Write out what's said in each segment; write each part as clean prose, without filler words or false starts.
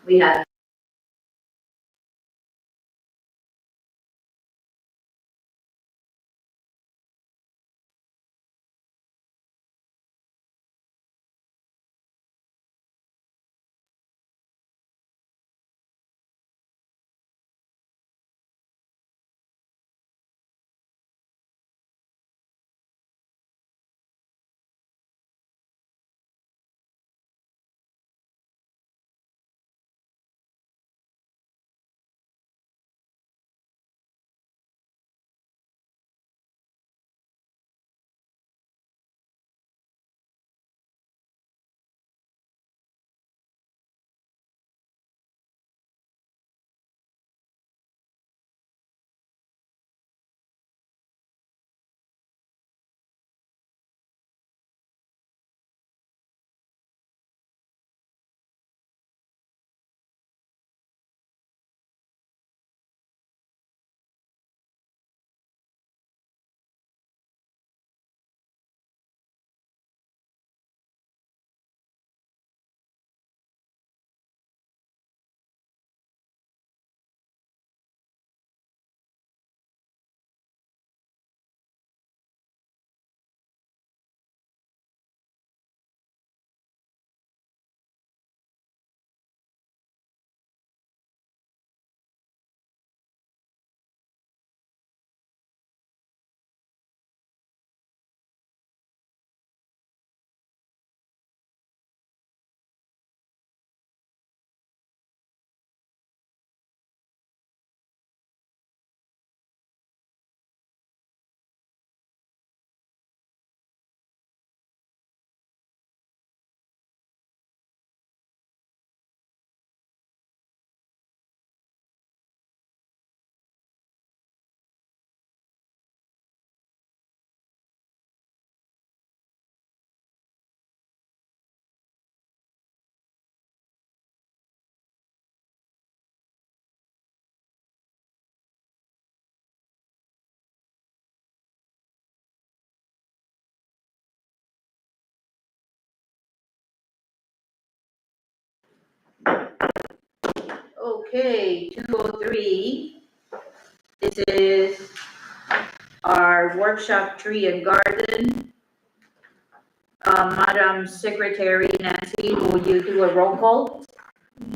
We have. Okay, 203. This is our workshop tree and garden. Madam Secretary Nancy, will you do a roll call?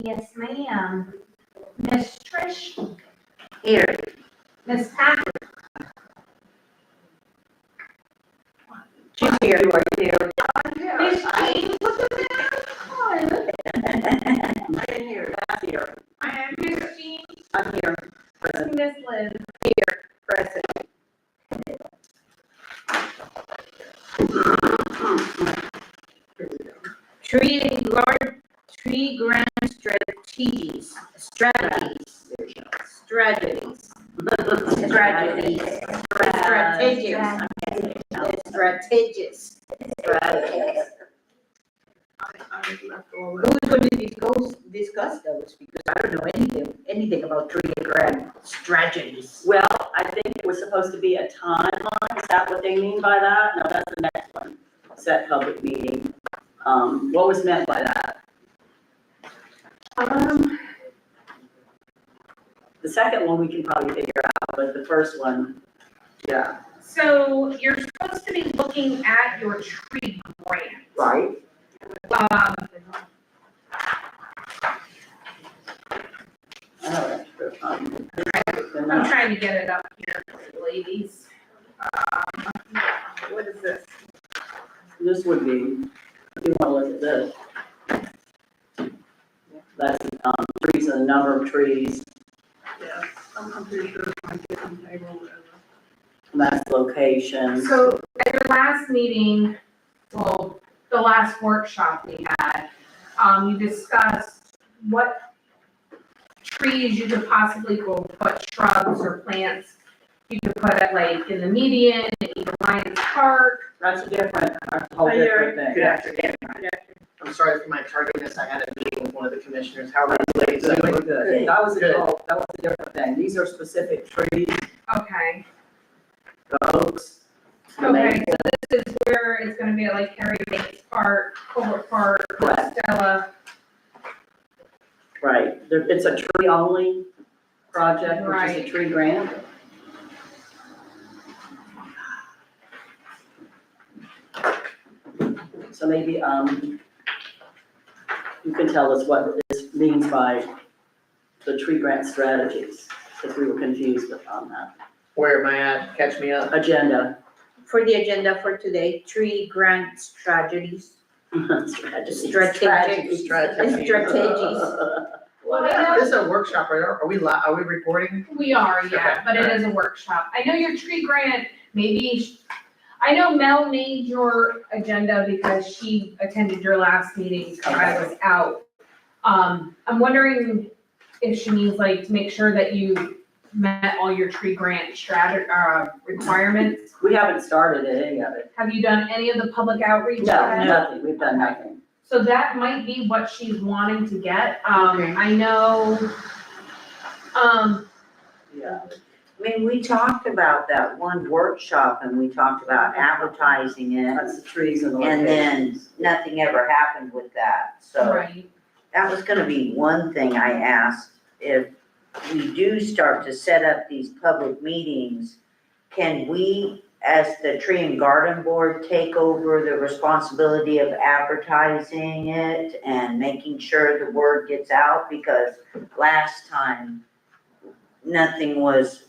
Yes, ma'am. Miss Trish, Here. Miss Patrick, She's here. You are here. Miss Jean, look at that. I'm here. I'm here. I am Miss Jean, I'm here. Present. Miss Liz. Present. Tree grant strategies. Strategies. Strategies. Strategies. Who's going to discuss those? Because I don't know anything about tree and grant strategies. Well, I think it was supposed to be a timeline, is that what they mean by that? No, that's the next one, set public meeting. What was meant by that? The second one we can probably figure out, but the first one, yeah. So you're supposed to be looking at your tree grant. Right. I know that's I'm trying to get it up here, ladies. What is this? This would be, if you want to look at this. That's, trees and the number of trees, Yeah, I'm pretty sure it's my different table. and that's location. So at your last meeting, well, the last workshop we had, you discussed what trees you could possibly go put shrubs or plants. You could put it like in the median, in either Lions Park. That's a whole different thing. Good afternoon. I'm sorry for my tardiness. I had a meeting with one of the commissioners. How are you ladies? Doing good. That was Good. a different thing. These are specific trees, Okay. the oaks. the Okay, maple. so this is where it's gonna be like Harry Bates Park, Colbert Park, Correct. Stella. Right, it's a tree-only project, which is a Right. tree grant. So maybe, you can tell us what this means by the tree grant strategies, because we were confused on that. Where am I at? Catch me up. Agenda. For the agenda for today, tree grant strategies. Strategies. Strategies. Strategies. Strategies. Well, I know- This is a workshop, right? Are we recording? We are, yeah, Okay, but it alright. is a workshop. I know your tree grant, maybe, I know Mel made your agenda because she attended your last meeting, so I was out. I'm wondering if she means like to make sure that you met all your tree grant requirements. We haven't started any of it. Have you done any of the public outreach No, yet? nothing, we've done nothing. So that might be what she's wanting to get. Okay. I know, Yeah. I mean, we talked about that one workshop and we talked about advertising it, That's the trees and the and then locations. nothing ever happened with that. So right, that was gonna be one thing I asked, if we do start to set up these public meetings, can we, as the Tree and Garden Board, take over the responsibility of advertising it and making sure the word gets out? Because last time, nothing was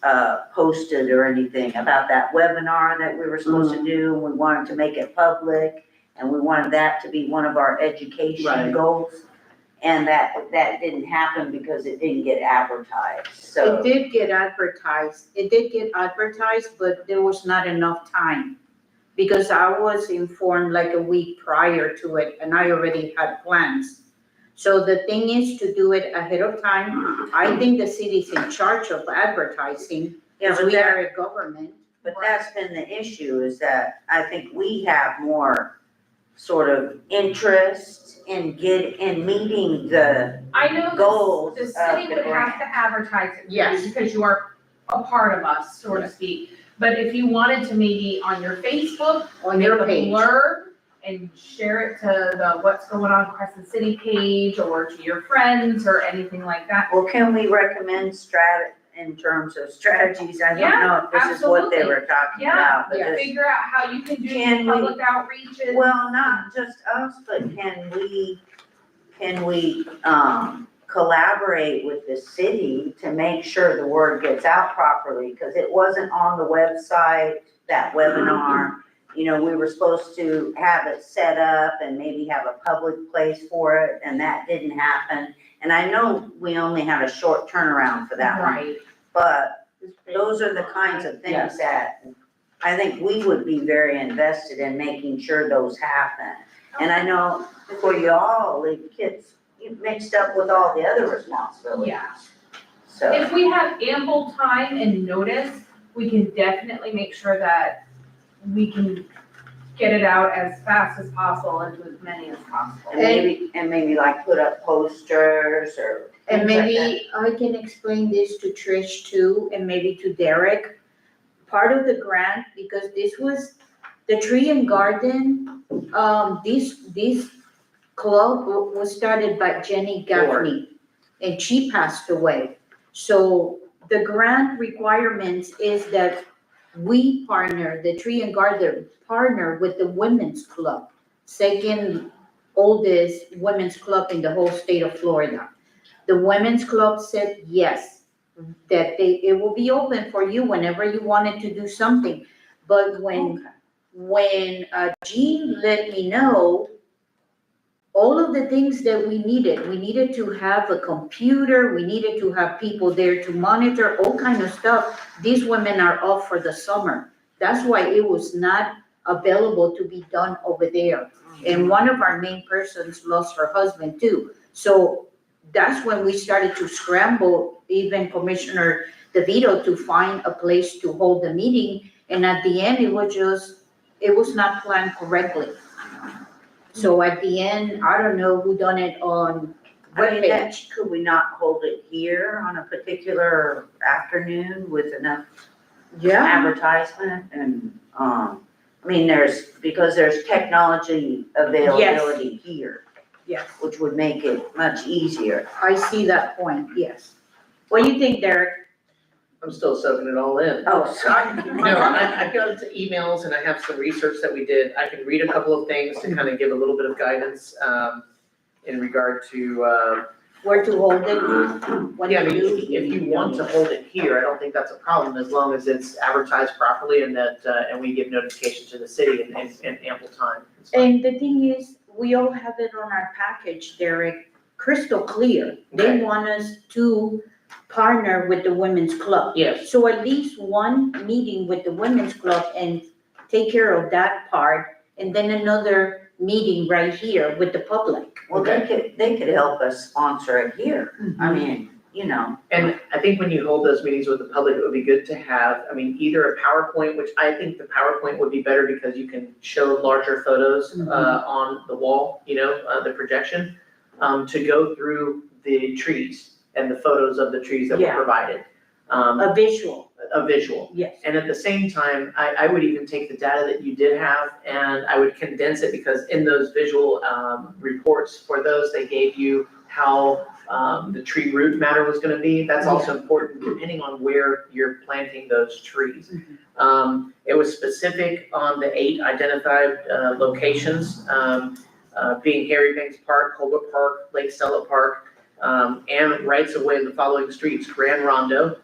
posted or anything about that webinar that we were supposed to do. We wanted to make it public, and we wanted that to be one of our education Right. goals. And that didn't happen because it didn't get advertised, It so. did get advertised, but there was not enough time. Because I was informed like a week prior to it and I already had plans. So the thing is to do it ahead of time. I think the city's in charge of advertising, Yeah, because but we that, are a government. but that's been the issue, is that I think we have more sort of interest in meeting the I know goals the of city the would have grant. to advertise it for Yes. you because you are a part of us, so to Yes. speak. But if you wanted to maybe on your Facebook, On make your a page. blurb and share it to the What's Going On Crescent City page or to your friends or anything like that. Well, can we recommend in terms of strategies? I don't Yeah, know if this is what they absolutely. were talking Yeah, about, but this. Figure out how you can do Can we- public outreaches. Well, not just us, but can we collaborate with the city to make sure the word gets out properly? Cause it wasn't on the website, that webinar. You know, we were supposed to have it set up and maybe have a public place for it, and that didn't happen. And I know we only had a short turnaround for that one, Right, but those are the kinds of Yes. things that I think we would be very invested in making sure those happen. And I know for y'all, it gets mixed up with all the other responsibilities, yeah. so. If we have ample time and notice, we can definitely make sure that we can get it out as fast as possible and to as many as possible. And maybe like put up posters or. And things like maybe I can explain this to Trish too, and maybe to Derek. Part of the grant, because this was the Tree and Garden, this club was started by Jenny Gaffney, and she passed away. So the grant requirements is that we partner, the Tree and Garden partner with the Women's Club, second oldest women's club in the whole state of Florida. The Women's Club said yes, that it will be open for you whenever you wanted to do something. But when Jean let me know all of the things that we needed to have a computer, we needed to have people there to monitor, all kind of stuff. These women are off for the summer. That's why it was not available to be done over there. And one of our main persons lost her husband too. So that's when we started to scramble, even Commissioner DeVito, to find a place to hold the meeting. And at the end, it was not planned correctly. So at the end, I don't know who done it on I mean, webpage. could we not hold it here on a particular afternoon with enough Yeah, advertisement and, I mean, because there's technology availability here. yes. which would make it much easier. I see that point, yes. What do you think, Derek? I'm still soaking it all in. Oh, sorry. No, I've got to emails and I have some research that we did. I can read a couple of things to kind of give a little bit of guidance, in regard to, Where to hold it? What yeah, I to mean, do? if you want to hold it here, I don't think that's a problem as long as it's advertised properly and that, and we give notification to the city in ample time. It's fine. And the thing is, we all have it on our package, Derek, crystal clear. They Okay. want us to partner with the women's club. Yes, So at least one meeting with the women's club and take care of that part, and then another meeting right here with the public. Well, they could help us sponsor it here. I mean, you know, and I think when you hold those meetings with the public, it would be good to have, I mean, either a PowerPoint, which I think the PowerPoint would be better because you can show larger photos, on the wall, the projection, to go through the trees and the photos of the trees that were Yeah. provided. A visual, A visual. yes. And at the same time, I would even take the data that you did have and I would condense it because in those visual reports, for those, they gave you how the tree root matter was gonna be. That's also important depending on where you're planting those trees. It was specific on the 8 identified locations, being Harry Banks Park, Colbert Park, Lake Stella Park, and rights of way in the following streets: Grand Rondo,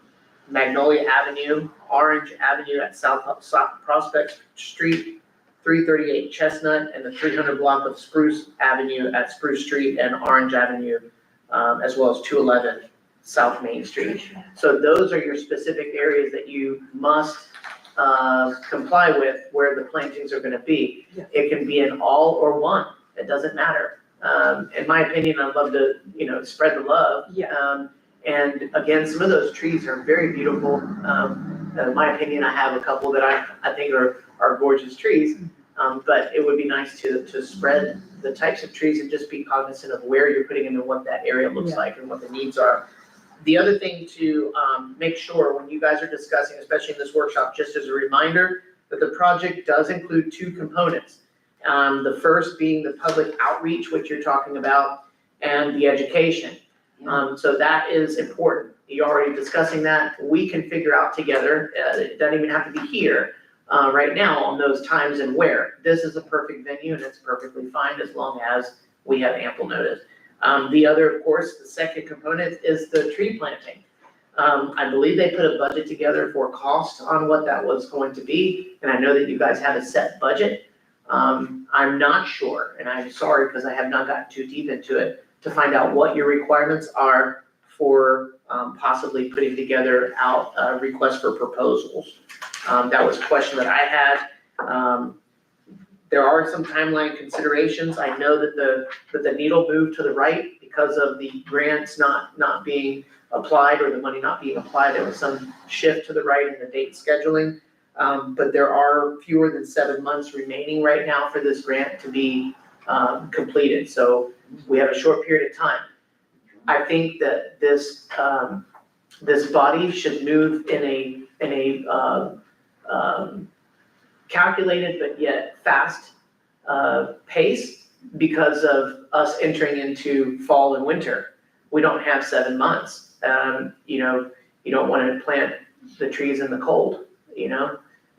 Magnolia Avenue, Orange Avenue at South Prospect Street, 338 Chestnut, and the 300 block of Spruce Avenue at Spruce Street and Orange Avenue, as well as 211 South Main Street. So those are your specific areas that you must comply with where the plantings are gonna be. Yeah. It can be in all or one, it doesn't matter. In my opinion, I'd love to, spread the love. Yeah. And again, some of those trees are very beautiful. In my opinion, I have a couple that I think are gorgeous trees. But it would be nice to spread the types of trees and just be cognizant of where you're putting them and what that area looks Yeah. like and what the needs are. The other thing to make sure when you guys are discussing, especially in this workshop, just as a reminder, that the project does include 2 components. The first being the public outreach, which you're talking about, and the education. So that is important. You're already discussing that. We can figure out together, it doesn't even have to be here, right now on those times and where. This is a perfect venue and it's perfectly fine as long as we have ample notice. The other, of course, the second component is the tree planting. I believe they put a budget together for cost on what that was going to be, and I know that you guys have a set budget. I'm not sure, and I'm sorry because I have not gotten too deep into it, to find out what your requirements are for possibly putting together out a request for proposals. That was a question that I had. There are some timeline considerations. I know that the needle moved to the right because of the grants not being applied or the money not being applied. There was some shift to the right in the date scheduling. But there are fewer than 7 months remaining right now for this grant to be completed. So we have a short period of time. I think that this body should move in a calculated but yet fast pace because of us entering into fall and winter. We don't have 7 months. You don't want to plant the trees in the cold,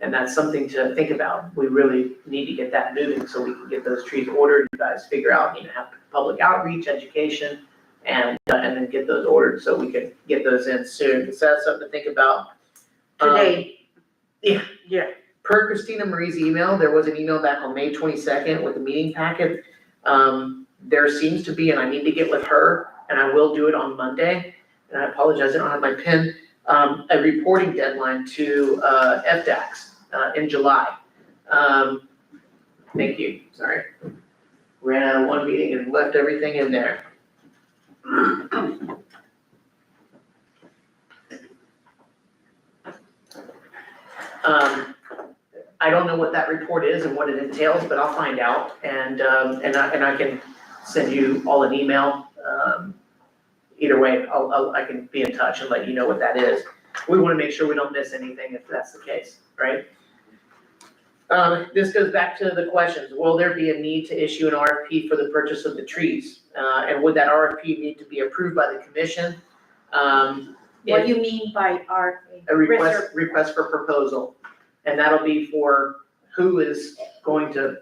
and that's something to think about. We really need to get that moving so we can get those trees ordered. You guys figure out, have public outreach, education, and then get those ordered so we can get those in soon. So that's something to think about. Today. Yeah. Yeah. Per Christina Marie's email, there was an email back on May 22nd with the meeting packet. There seems to be, and I need to get with her, and I will do it on Monday, and I apologize, I don't have my pen, a reporting deadline to FDACS in July. Thank you, sorry. Ran out of one meeting and left everything in there. I don't know what that report is and what it entails, but I'll find out, and I can send you all an email. Either way, I can be in touch and let you know what that is. We wanna make sure we don't miss anything if that's the case, right? This goes back to the questions, will there be a need to issue an RFP for the purchase of the trees? And would that RFP need to be approved by the commission? What do you mean by our? A request for proposal, and that'll be for who is going to,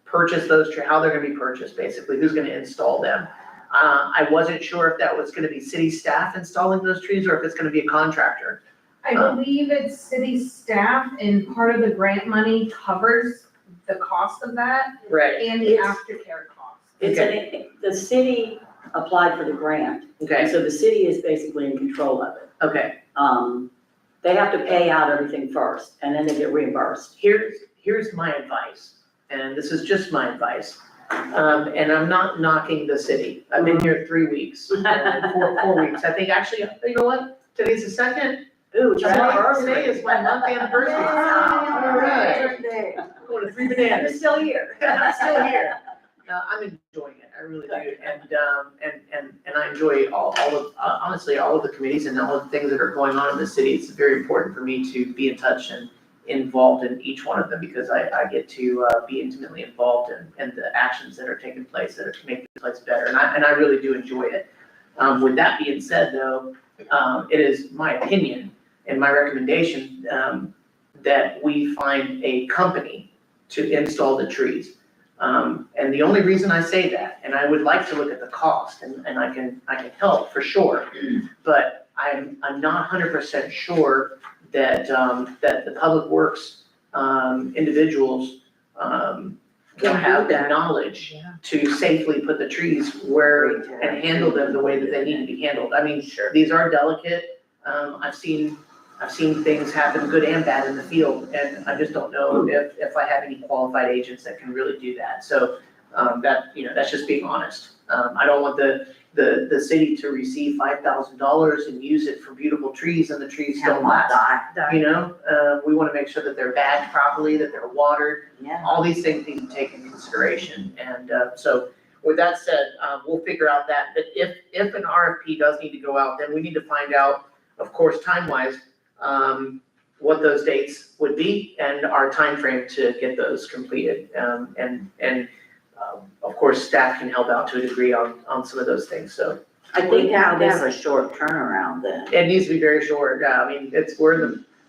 purchase those trees, how they're gonna be purchased, basically, who's gonna install them. I wasn't sure if that was gonna be city staff installing those trees, or if it's gonna be a contractor. I believe it's city staff and part of the grant money covers the cost of that Right. and the It's- aftercare cost. The city applied for the grant, and Okay, so the city is basically in control of it. okay, They have to pay out everything first, and then they get reimbursed. here's my advice, and this is just my advice. And I'm not knocking the city, I've been here 3 weeks, 4 weeks, I think, actually, you know what? Today's the second. Ooh, it's your anniversary. Today is my month anniversary. Wow. All right. Birthday. Going to 3 You're bananas. still here. I'm still here. I'm enjoying it, I really do, and I enjoy all of, honestly, all of the committees and all of the things that are going on in the city. It's very important for me to be in touch and involved in each one of them, because I get to be intimately involved in the actions that are taking place that are to make the place better, and I really do enjoy it. With that being said, though, it is my opinion and my recommendation that we find a company to install the trees. And the only reason I say that, and I would like to look at the cost, and I can help for sure, but I'm not 100% sure that the public works individuals Can have do the that. knowledge Yeah. to safely put the trees where and handle them the way that they need to be handled. I mean, these are delicate. I've seen things happen, good and bad, in the field, and I just don't know if I have any qualified agents that can really do that. So, that's just being honest. I don't want the city to receive $5,000 and use it for beautiful trees and the trees don't last. We wanna make sure that they're bagged properly, that they're watered, Yeah. all these things need to take into consideration. And so with that said, we'll figure out that, but if an RFP does need to go out, then we need to find out, of course, time-wise, what those dates would be and our time frame to get those completed. Of course, staff can help out to a degree on some of those things, so. I think now they have a short turnaround then. It needs to be very short, I mean,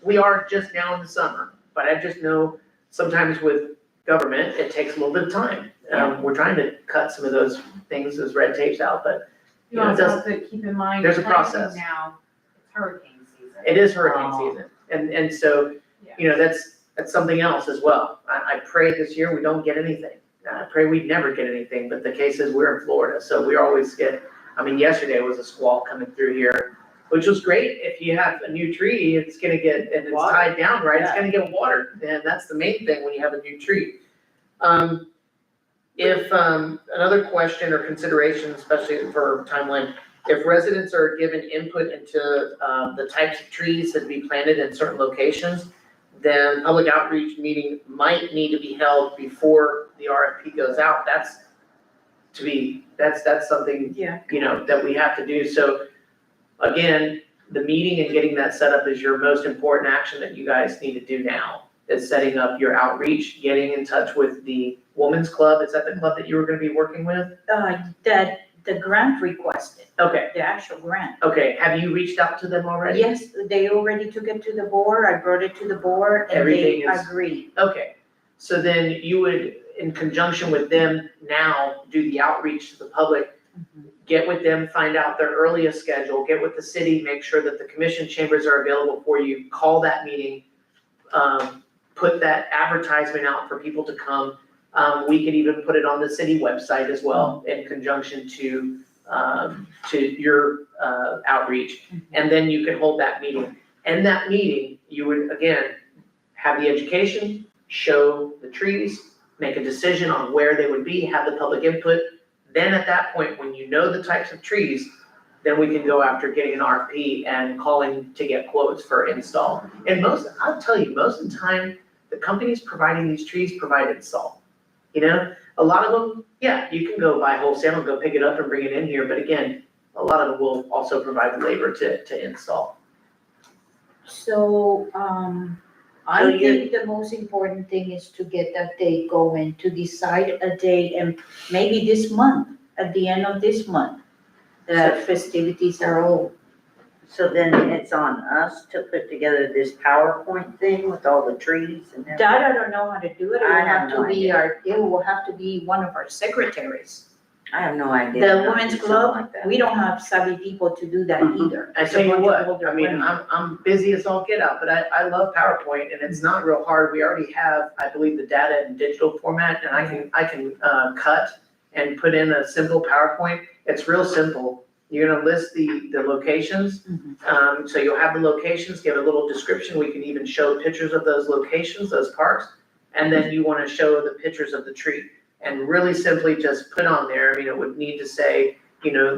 we are just now in the summer, but I just know sometimes with government, it takes a little bit of time. We're trying to cut some of those things, those red tapes out, but You Yeah, it also have to keep in mind. there's a planting process. Now, it's hurricane season. it is hurricane Oh. season. And so, Yeah. that's something else as well. I pray this year we don't get anything. I pray we never get anything, but the case is we're in Florida, so we always get, yesterday was a squall coming through here, which was great. If you have a new tree, it's gonna get, and it's Water. tied down, right, it's Yeah. gonna get watered, and that's the main thing when you have a new tree. If, another question or consideration, especially for timeline, if residents are given input into, the types of trees that be planted in certain locations, then public outreach meeting might need to be held before the RFP goes out. That's something, Yeah. that we have to do. So again, the meeting and getting that set up is your most important action that you guys need to do now. Is setting up your outreach, getting in touch with the Women's Club. Is that the club that you were gonna be working with? That the grant requested, Okay, the actual grant. okay. Have you reached out to them already? Yes, they already took it to the board, I brought it to the board, and they Everything is- agreed. Okay, so then you would, in conjunction with them now, do the outreach to the public. Get with them, find out their earliest schedule, get with the city, make sure that the commission chambers are available for you, call that meeting. Put that advertisement out for people to come. We could even put it on the city website as well in conjunction to your outreach. And then you can hold that meeting. In that meeting, you would, again, have the education, show the trees, make a decision on where they would be, have the public input. Then at that point, when you know the types of trees, then we can go after getting an RFP and calling to get quotes for install. And I'll tell you, most of the time, the companies providing these trees provide install. A lot of them, yeah, you can go buy wholesale and go pick it up and bring it in here, but again, a lot of them will also provide the labor to install. So, I So you're- think the most important thing is to get that date going, to decide a date and maybe this month, at the end of this month. The festivities are all, So then it's on us to put together this PowerPoint thing with all the trees and everything? that I don't know how to do it, it I will have have no to be idea. it will have to be one of our secretaries. I have no idea. The how to women's do something club, like that. we don't have savvy people to do that Mhm. either. I It's a tell you bunch of what, older I mean, women. I'm busy as all get out, but I love PowerPoint and it's not real hard. We already have, I believe, the data in digital format and I can cut and put in a simple PowerPoint. It's real simple. You're gonna list the locations. Mhm. So you'll have the locations, give a little description. We can even show pictures of those locations, those parks. And then you wanna show the pictures of the tree. And really simply just put on there, I mean, it would need to say, you know,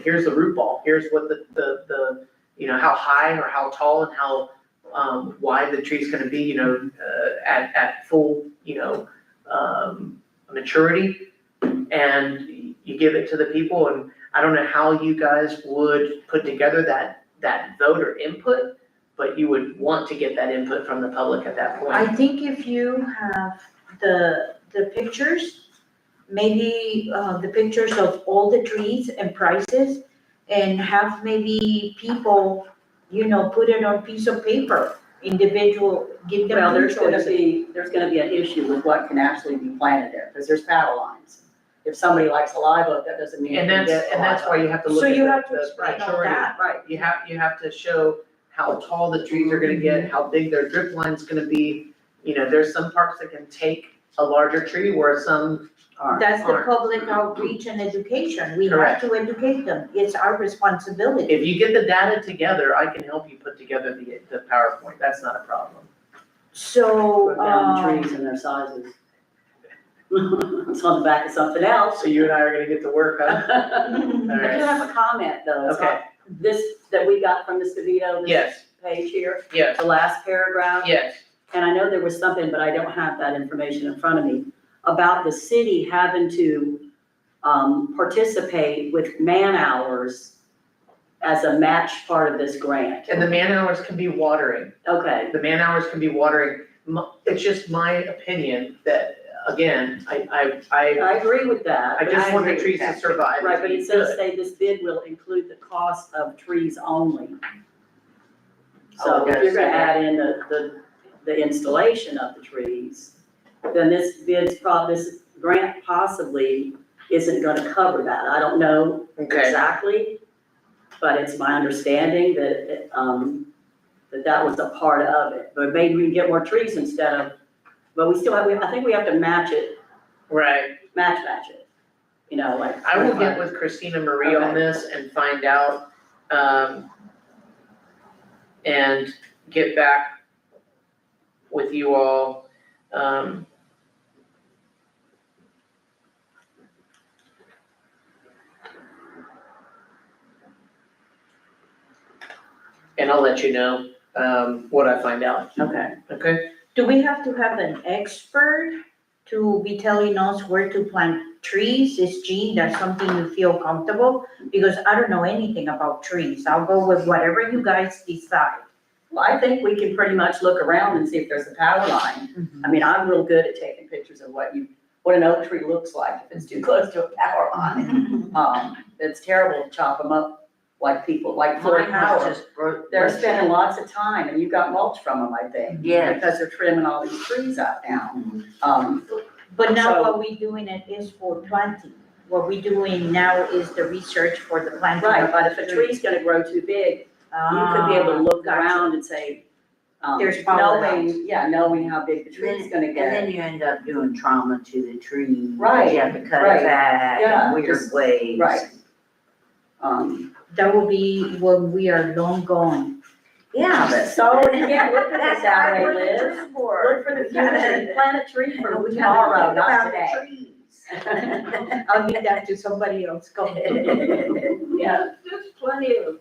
here's the root ball, here's what the, you know, how high or how tall and how, wide the tree's gonna be, you know, at full, you know, maturity. And you give it to the people, and I don't know how you guys would put together that vote or input, but you would want to get that input from the public at that point. I think if you have the pictures, maybe the pictures of all the trees and prices, and have maybe people, you know, put it on piece of paper, individual, give them Well, two there's choices. gonna be an issue with what can actually be planted there, because there's power lines. If somebody likes a live oak, that doesn't mean you And can that's, get and that's why you have to look So at you have to the explain all maturity. that. Right, You have to show how tall the trees are gonna get, how big their drip line's gonna be. You know, there's some parks that can take a larger tree, where some aren't. That's the public outreach and education, we have Correct. to educate them, it's our responsibility. If you get the data together, I can help you put together the PowerPoint, that's not a problem. So, put down the trees and their sizes. It's on the back of something else. So you and I are gonna get to work, huh? I do have a comment though. It's Okay. on this, that we got from Ms. DeVito, this Yes, page here, yes, the last paragraph. yes. And I know there was something, but I don't have that information in front of me, about the city having to participate with man-hours as a match part of this grant. And the man hours can be watering. Okay, The man hours can be watering. It's just my opinion that, again, I agree with that. I but just want the agree trees with to that. survive. Right, but it says, Good. say this bid will include the cost of trees only. Oh, So it if does you're gonna say that. add in the installation of the trees, then this this grant possibly isn't gonna cover that. I don't know Okay, exactly, but it's my understanding that, that was a part of it. But maybe we can get more trees instead of, but we still have, I think we have to match it, right. match it, you know, like. I will get with Christina Marie on Okay. this and find out, and get back with you all. And I'll let you know, what I find out, Okay. okay? do we have to have an expert to be telling us where to plant trees? Is Jean, that's something you feel comfortable? Because I don't know anything about trees, I'll go with whatever you guys decide. Well, I think we can pretty much look around and see if there's a power line. I mean, I'm real good at taking pictures of what an oak tree looks like if it's too close to a power line. It's terrible to chop them up like people, like for Mine was power. just broke. They're spending lots of time, and you got mulch from them, I think. Yes. Because they're trimming all these trees out now. But now So- what we doing it is for planting, what we doing now is the research for the planting. Right, of but the if a tree's gonna grow too big, you Ah, could be able to look gotcha. around and say, There's power lines. knowing how big the tree's gonna And get. then you end up doing trauma to the tree. Right, You have to cut right. it back Yeah, in weird just- ways. right. That will be when we are long gone. Yeah, but. So, again, look at this out That's there, what the Liz. tree board. Look for the future, plant a tree for We tomorrow, gotta think not about today. trees. I'll leave that to somebody else. Go. Yeah, There's plenty of,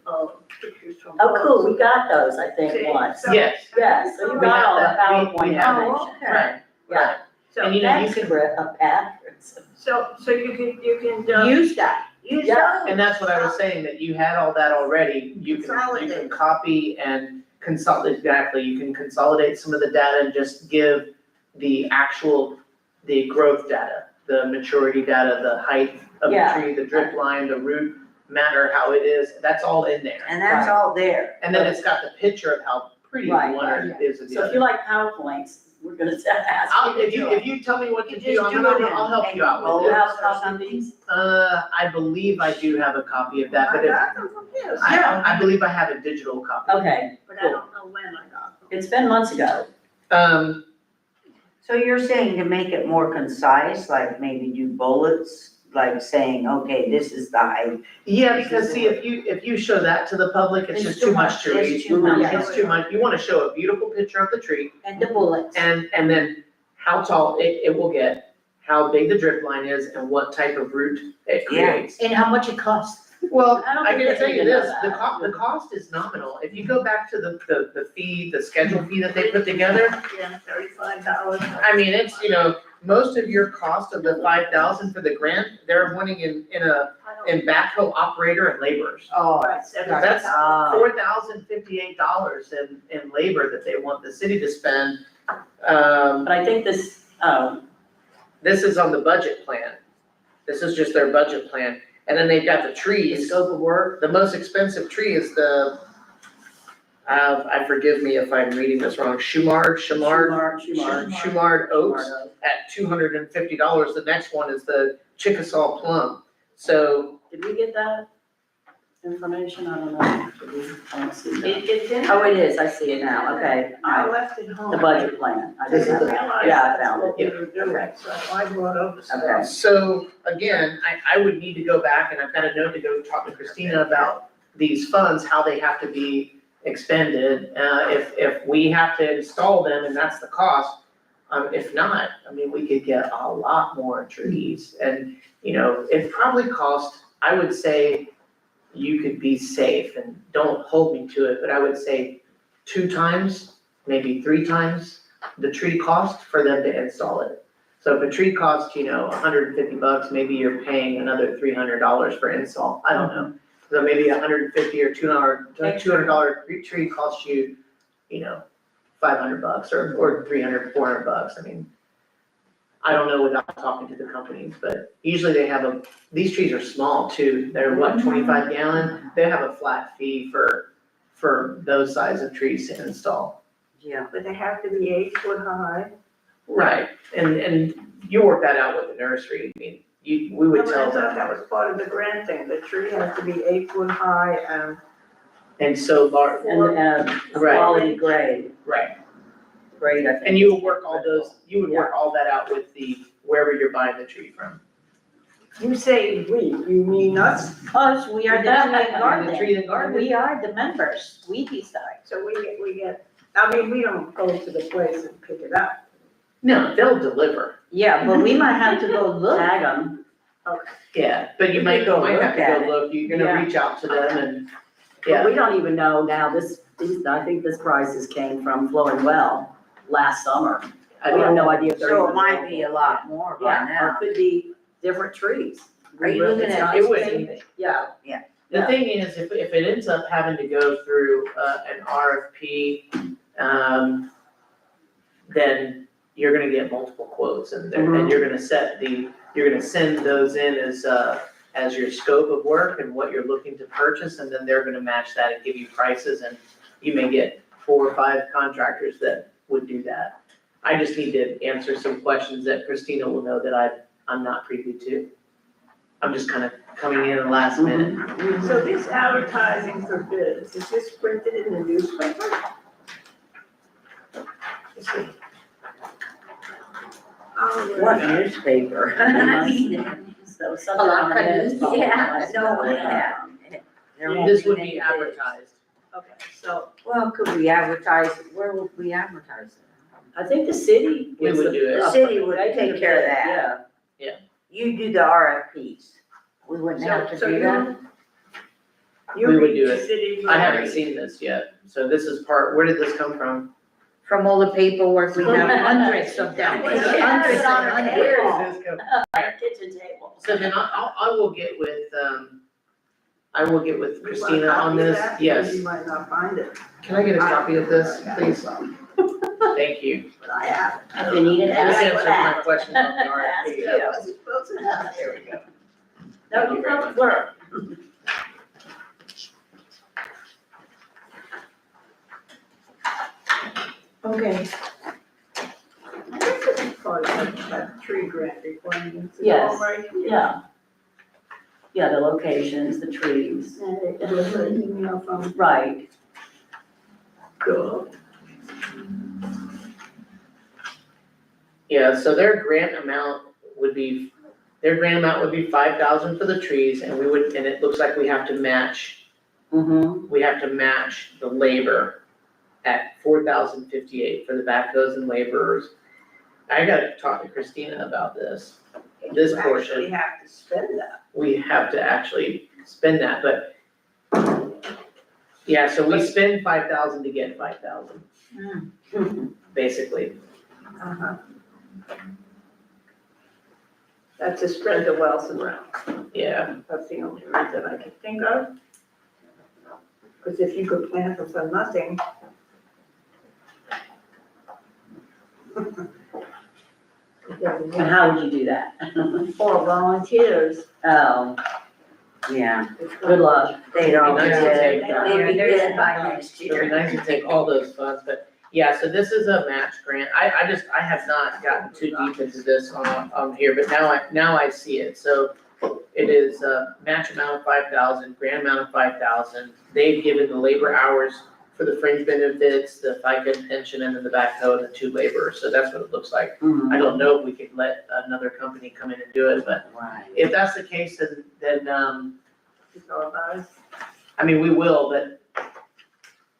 pictures from. oh, cool, we got those, I think, See? once. So- Yes. Yes, so you We got have all the that. We PowerPoint have it. information. okay. Right, Yeah, So and you know, you that's can, a Patrick. so you can, Use that. Use Yeah. those. and that's what I was saying, that you had all that already, you can copy and, exactly, you can consolidate some of the data and just give the growth data, the maturity data, the height of the Yeah. tree, the drip line, the root matter, how it is, that's all in there. And that's all there. And then it's got the picture of how pretty Right, one right. is of the So if you other. like PowerPoints, we're gonna ask I'll, you if to you, do it. if you tell me what to You do, just do it in I'll help you out Oh, with you it. have a copy of these? I believe I do have a copy of that, I but if, got them from you, I believe I have a digital copy. Okay, but I don't know when I got them. it's been months ago. So you're saying to make it more concise, like maybe do bullets, like saying, okay, this is the height. Yeah, because see, if you show that to the public, it's just too much to read. It's too much. It's too much, you wanna show a beautiful picture of the tree, And the bullets. and then how tall it will get, how big the drip line is, and what type of root it Yeah. creates. And how much it costs. Well, I don't I think gotta they tell you even know this, the that. the cost is nominal, if you go back to the fee, the schedule fee that they put together, Yeah, $35. I mean, it's, most of your cost of the 5,000 for the grant, they're wanting in backhoe operator and laborers. Oh. Right, That's Oh. $4,058 in labor that they want the city to spend. But I think this, This is on the budget plan. This is just their budget plan. And then they've got the the trees. scope of work, The most expensive tree is I forgive me if I'm reading this wrong, Shumard oaks at $250. The next one is the Chickasaw plum. So, Did we get that information? I don't know. Did we? I don't see that. It's in. Oh, it is, I see it now, okay. I left it home. The budget plan. I This just is have the it. Yeah, I found it. What we were doing, so I brought over some. Okay. so again, I would need to go back and I've got a note to go talk to Christina about these funds, how they have to be expended. If we have to install them and that's the cost, if not, I mean, we could get a lot more trees. And, it probably cost, I would say, you could be safe and don't hold me to it, but I would say 2 times, maybe 3 times the tree cost for them to install it. So if a tree costs, $150, maybe you're paying another $300 for install, I don't know. So maybe $150 or $200 tree costs you, $500 or $300, $400. I mean, I don't know without talking to the companies, but usually they have these trees are small too. They're 25 gallon? They have a flat fee for those size of trees to install. Yeah. But they have to be 8 foot high. Right, and you work that out with the nursery. I mean, we would I tell thought them. that was part of the grant thing, the tree has to be 8 foot high and. And so large, And, Right. quality grade, right. grade, I think. And you would work all that out with wherever you're buying the tree from. You say we, you mean us? Us, we are the tree and The garden. tree and garden. We are the members. We decide. So we get, we don't go to the place and pick it up. No, they'll deliver. Yeah, but we might have to go look. Tag them. Yeah, but you We might could go have to look at go it. look, you're gonna Yeah. reach out to them and, But yeah. we don't even know now, I think this prices came from Flowing Well last summer. I We have don't no idea if they're So even it might be a lot more by Yeah, or now. it could be different trees. Are you looking at It this would. thing? Yeah. The thing is, if it ends up having to go through, an RFP, then you're gonna get multiple quotes and you're gonna you're gonna send those in as your scope of work and what you're looking to purchase, and then they're gonna match that and give you prices, and you may get 4 or 5 contractors that would do that. I just need to answer some questions that Christina will know that I'm not privy to. I'm just kind of coming in at the last minute. So this advertising for bids, is this printed in the newspaper? What newspaper? I mean, So something on the minutes. probably. yeah, no, yeah. There won't This would many be bids. advertised. Okay, so Well, could we advertise, where would we advertise it? I think the city. We would do it. The city would They take do care of it, that. Yeah. You do the RFPs. We wouldn't have to So do that? you We would read do the it. city. I haven't seen this yet, so this is where did this come from? From all the paperwork, we have hundreds of them. Yeah. Hundreds and hundreds. Where did this come? Our kitchen table. So then I will get with, I will get with You want Christina on copies of this, that? yes. You might not find it, Can I get a copy of this, please? Thank you. but I have. If you need it, This ask answers my Pat. question about the Ask RFP. you. Was it supposed to have? There we go. No, Thank you you very don't much. flirt. Okay, Part of that tree grant requirements. Is it Yes. all right? Yeah. Yeah, the locations, the trees, And it was an email from right. Cool. Yeah, so their grant amount would be 5,000 for the trees, and it looks like we have to match the labor at 4,058 for the backhoes and laborers. I gotta talk to Christina about this. This You portion. actually have to spend that. We have to actually spend that, but yeah, so we spend 5,000 to get 5,000, basically. Uh-huh. That's to spread the wealth around. Yeah, That's the only reason I can think of. Because if you could plant for nothing. And how would you do that? For volunteers. Oh, yeah, Good luck. they'd all Nice get to it, take they'd be dead by next it'd be year. nice to take all those funds, but yeah, so this is a match grant. I have not gotten too deep into this on here, but now I see it. So it is a match amount of 5,000, grant amount of 5,000. They've given the labor hours for the fringe benefits, the FICA pension, and then the backhoe and the 2 laborers. So that's what it looks like. I don't know if we could let another company come in and do it, but Right. if that's the case, then It's all about us. I mean, we will, but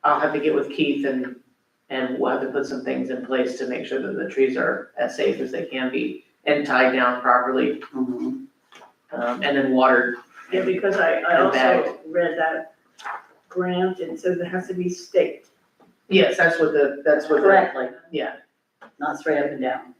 I'll have to get with Keith and we'll have to put some things in place to make sure that the trees are as safe as they can be and tied down properly, and then watered. Yeah, because I And bagged. also read that grant, and says it has to be staked. Yes, that's what the, Correctly, yeah, not straight up and down,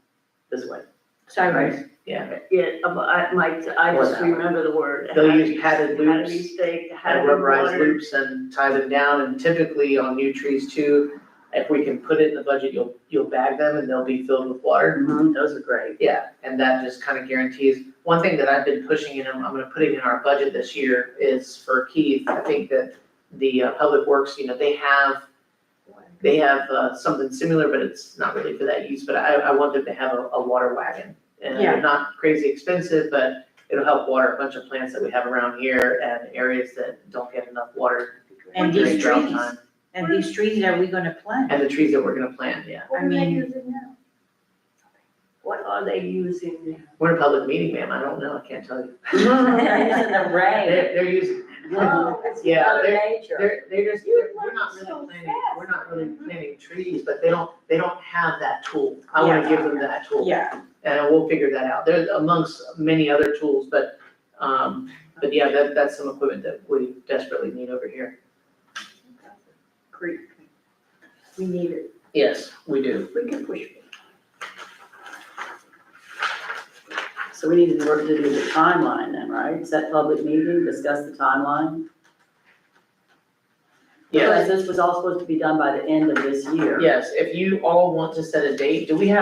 this way. sideways. yeah. Yeah, I Or just that way. remember the word. It They'll had to use be- padded it Had to be loops staked, it had and to be rubberized watered. loops and tie them down, and typically on new trees too, if we can put it in the budget, you'll bag them and they'll be filled with water. Those are great. Yeah, and that just kind of guarantees, one thing that I've been pushing in, I'm gonna put it in our budget this year, is for Keith, I think that the Public Works, they have something similar, but it's not really for that use, but I want them to have a water wagon. And Yeah. they're not crazy expensive, but it'll help water a bunch of plants that we have around here and areas that don't get enough water. And during these drought trees, time. and these trees that we're gonna plant. And the trees that we're gonna plant, yeah. What I are they mean- using now? What are they using now? We're in a public meeting, ma'am, I don't know, I can't tell you. They're using the rain. They're using, Oh, it's Yeah, Mother Nature. we're not really planting trees, but they don't have that tool. I wanna Yeah. give them that tool. Yeah, And we'll figure that out. They're amongst many other tools, but yeah, that's some equipment that we desperately need over here. Great. We need it. Yes, we do. We can push it. So we need to work to do the timeline then, right? Set public meeting, discuss the timeline? Yes, Because this was all supposed to be done by the end of this year. yes, if you all want to set a date, do you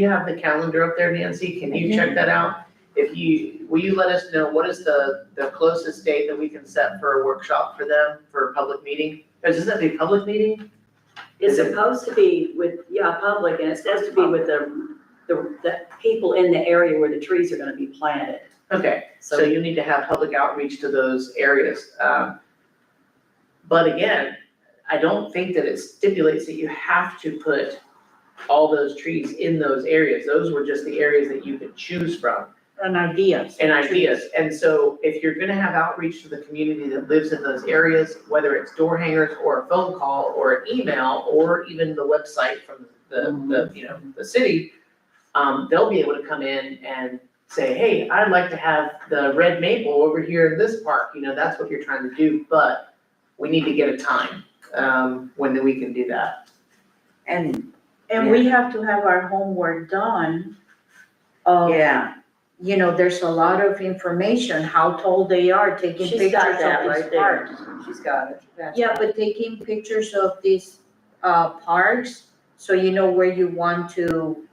have the calendar up there, Nancy? Can you check that out? Will you let us know what is the closest date that we can set for a workshop for them, for a public meeting? Or does that be a public meeting? It's supposed to be with, public, and it's supposed to be with the people in the area where the trees are gonna be planted. Okay, so So, you need to have public outreach to those areas. But again, I don't think that it stipulates that you have to put all those trees in those areas. Those were just the areas that you could choose from and ideas. and ideas. And so if you're gonna have outreach to the community that lives in those areas, whether it's door hangers or a phone call or an email or even the website from the city, they'll be able to come in and say, hey, I'd like to have the red maple over here in this park, that's what you're trying to do, but we need to get a time, when we can do that. And, And we have to have our homework done of yeah, you know, there's a lot of information, how tall they are, taking She's pictures got that of these right there. parks. She's got it. That's Yeah, right. but taking pictures of these, parks, so you know where you want to,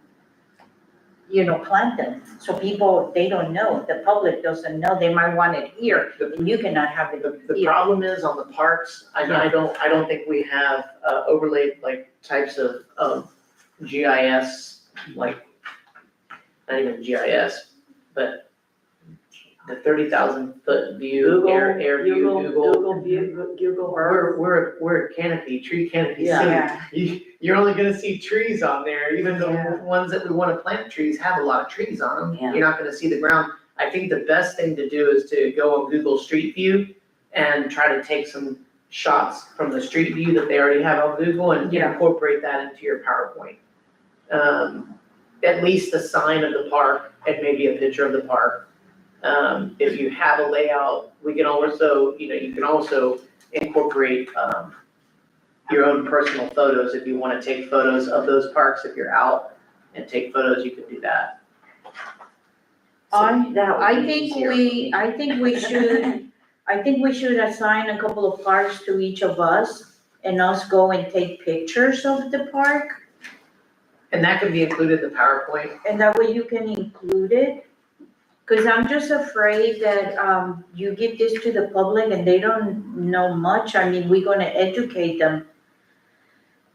you know, plant them. So people, they don't know, the public doesn't know, they might want it here, and you cannot have it The here. problem is on the parks, I don't think we have overlaid like types of GIS, like, not even GIS, but the 30,000 foot view, air view, Google Earth. We're a canopy, tree canopy Yeah. city. You're only gonna see trees on there, even the ones that we wanna plant trees have a lot of trees on them. Yeah. You're not gonna see the ground. I think the best thing to do is to go on Google Street View and try to take some shots from the street view that they already have on Google and Yeah. incorporate that into your PowerPoint. At least the sign of the park and maybe a picture of the park. If you have a layout, we can also, you can also incorporate, your own personal photos. If you wanna take photos of those parks, if you're out and take photos, you can do that. That would I be think easier for me. I think we should assign a couple of parks to each of us and us go and take pictures of the park, And that can be included in the PowerPoint. and that way you can include it. Cause I'm just afraid that, you give this to the public and they don't know much, I mean, we're gonna educate them.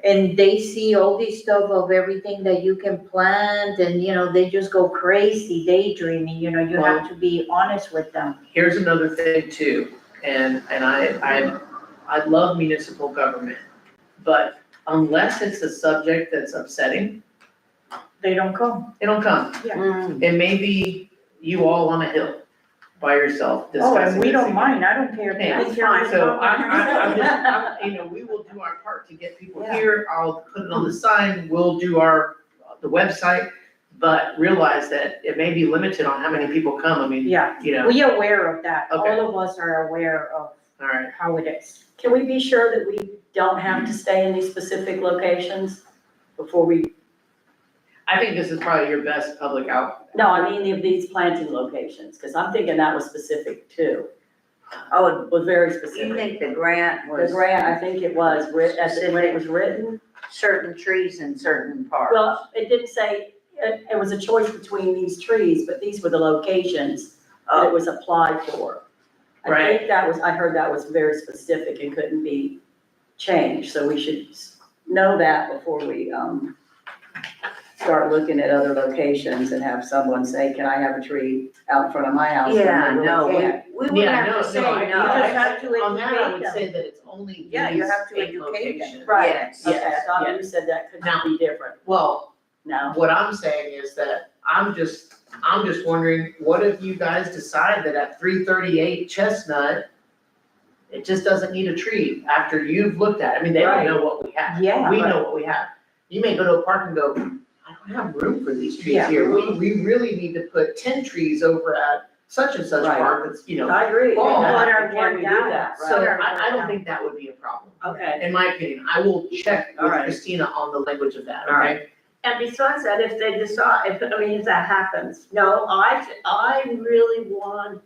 And they see all this stuff of everything that you can plant and, you know, they just go crazy daydreaming, you know, you have to be honest with them. Here's another thing too, and I love municipal government, but unless it's a subject that's upsetting, They don't come. they don't come. Mm. It may be you all on a hill by yourself Oh, and discussing we this don't again. mind, I don't care. Yeah, Take care of So it. I'm just, we will do our part to get people Yeah. here, I'll put it on the sign, we'll do the website, but realize that it may be limited on how many people come, I mean, Yeah, we are aware of that, Okay. all of us are aware of all right. how it is. Can we be sure that we don't have to stay in these specific locations before we, I think this is probably your best public out. no, I mean these planting locations, because I'm thinking that was specific too. Oh, It was very do you specific. think the grant The was grant, I think it was, when it was written, certain trees in certain parks? well, it didn't say, it was a choice between these trees, but these were the locations that it was applied for. I think I heard that was very specific and couldn't be changed, so we should know that before we, start looking at other locations and have someone say, can I have a tree out in front of my house? when Yeah, they really no, can't? we would Yeah, have no, to say no, I- You no. just have to On that, I educate would them. say that it's only Yeah, you these have to 8 educate them. locations. Right, Yes, okay, I thought yes. you said that could Now- be different, Well, no? what I'm saying is that I'm just wondering, what if you guys decide that at 338 Chestnut, it just doesn't need a tree after you've looked at it? I mean, they don't know what we have. Yeah. We know what we have. You may go to a park and go, I don't have room for these trees Yeah. here. We really need to put 10 trees over at such and such Right. park that's, I agree. Well, And what that- are can we do worked that, out? right? so Right. I don't think that would be a problem. Okay, In my opinion, I will check All with right. Christina on the language of that, All right. okay? And besides that, if they decide, if that happens, no, I really want,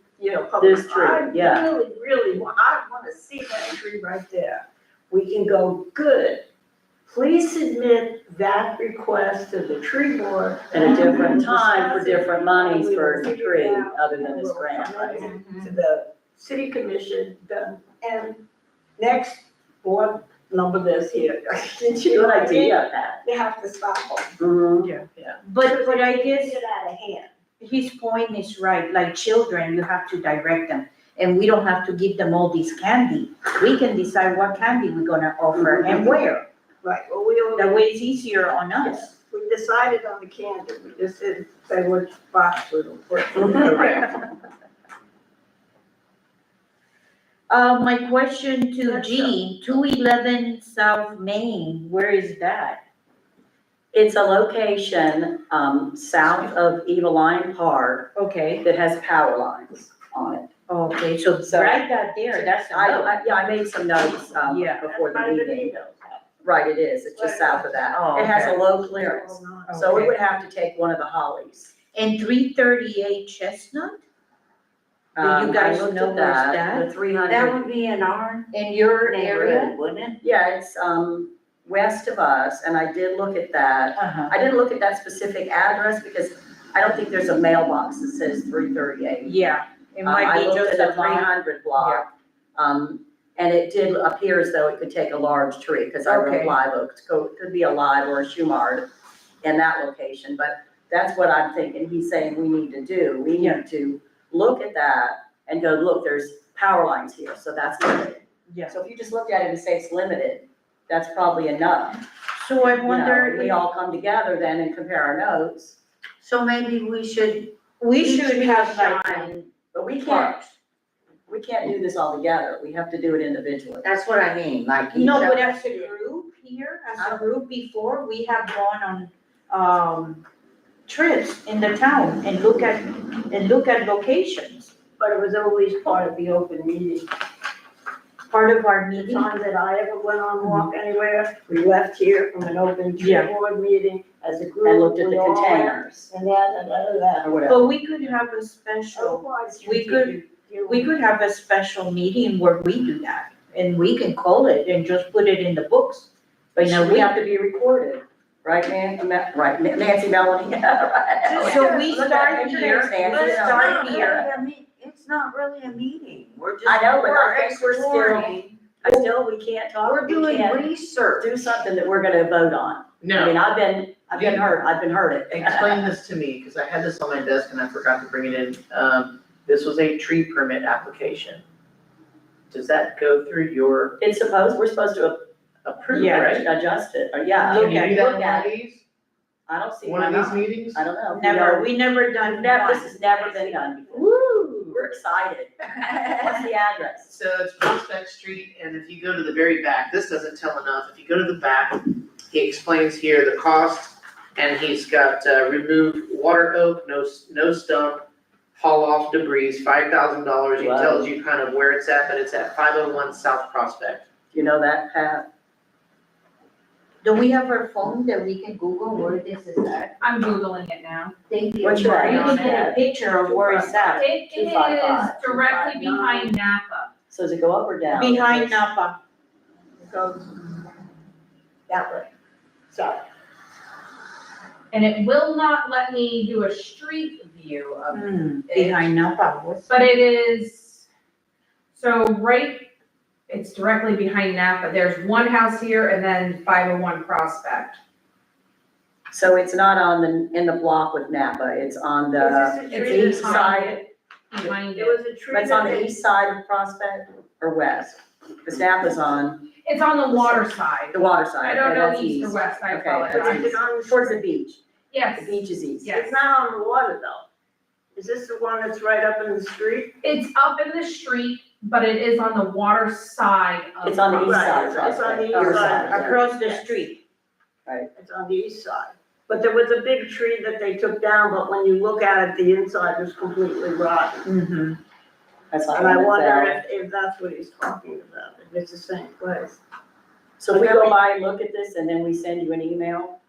public. This tree, yeah. I really want, I wanna see that tree right there. We can go, good. Please submit that request to the tree board. at a different We'll time for discuss it, different monies and we for will the figure it tree, out, other and than this we'll grant, come right? To the city commission, and next board number this here. Good idea, Pat. They have to stop them. Mhm. But I guess Get out of hand. his point is right, like children, you have to direct them. And we don't have to give them all this candy. We can decide what candy we're gonna offer and where. Right, well, we That all, way it's easier on us. we decided on the candy, we just didn't say which box we would put. My question to G, 211 South Main, where is that? It's a location, south of Eveline Park Okay, that has power lines on it. okay, so So- write that there, that's a note. I made some notes, Yeah. before the meeting. Right, it is, it's just south of that. Oh, It has a okay. low clearance, so it would have to take one of the hollies. And 338 Chestnut, Do you I guys looked know at where's that? The 300. That would be in our in your area? neighborhood, wouldn't it? Yeah, it's, west of us, and I did look at that. Uh-huh. I didn't look at that specific address because I don't think there's a mailbox that says 338. Yeah, it might I be looked just at a the 300 block. And it did appear as though it could take a large tree, because I wrote Okay. live oak, so it could be a live or a shumard in that location, but that's what I'm thinking, he's saying we need to do. We need to look at that and go, look, there's power lines here, so that's limited. Yeah. So if you just looked at it and say it's limited, that's probably enough. So I You know, wonder, we all come together then and compare our notes, So maybe we should. we should have like, shine but we can't, first. we can't do this all together, we have to do it individually. That's what I mean, like. each no, of but us as a group here, as a group before, we have gone on, trips in the town and look at locations. But it was always part of the open meeting. Part of our The meeting, time that I ever went on walk anywhere, we left here from an open tree Yeah. board meeting as a group. And looked at we the all went, containers, And that. or whatever. but we could have a special, Otherwise, we you- we could have a special meeting where we do that. And we can call it and just put it in the books. But You know, we have to be recorded, right, right, Nancy Melanie? Right. So we Look at start it, here, Nancy, let's you know. start It's not here. really a meet- It's not really a meeting, we're just. I know, but I think we're exploring. we can't talk, We're we doing can't research. do something that we're gonna vote on. I No, mean, I've been hurt. explain this to me, because I had this on my desk and I forgot to bring it in. This was a tree permit application. Does that go through your, We're supposed to approve Yeah. it, adjust it, or yeah. Look can you at- do that look in at one of these? I don't see One why of these not. meetings? I don't know. We never done Never, this one. has never been done before. Woo! We're excited. What's the address? So it's Prospect Street, and if you go to the very back, this doesn't tell enough, if you go to the back, he explains here the cost, and he's got, remove water oak, no stump, haul off debris, $5,000, he Wow. tells you kind of where it's at, but it's at 501 South Prospect. Do you know that, Pat? Do we have our phone that we can Google where this is at? I'm Googling it now. Thank you. What's your You address? can get a picture of where it's at. It is 255, directly 259. behind Napa. So does it go up or down? Behind Napa. It goes that way. So, And it will not let me do a street view of it. Behind Napa. But it is, so it's directly behind Napa. There's one house here and then 501 Prospect. So it's not in the block with Napa, it's on the Is this a It's tree east that's side, Behind There it. was a tree. but it's on that the they- east side of Prospect or west? Because Napa's on It's on the water side. the water side. I don't Okay, know that's east or west, I Okay, apologize. Is it on the Towards the street? beach, Yes, the beach is east. yes. It's not on the water though. Is this the one that's right up in the street? It's up in the street, but it is on the water side of. It's on the east Right, side of it's on the Prospect, east your side. side. Across the Yes. street. It's on the east side. But there was a big tree that they took down, but when you look at it, the inside was completely rotten. Mm-hmm. That's not And I one wonder that fell. if that's what he's talking about, if it's the same place. So if we go by and look at this and then we send you an email,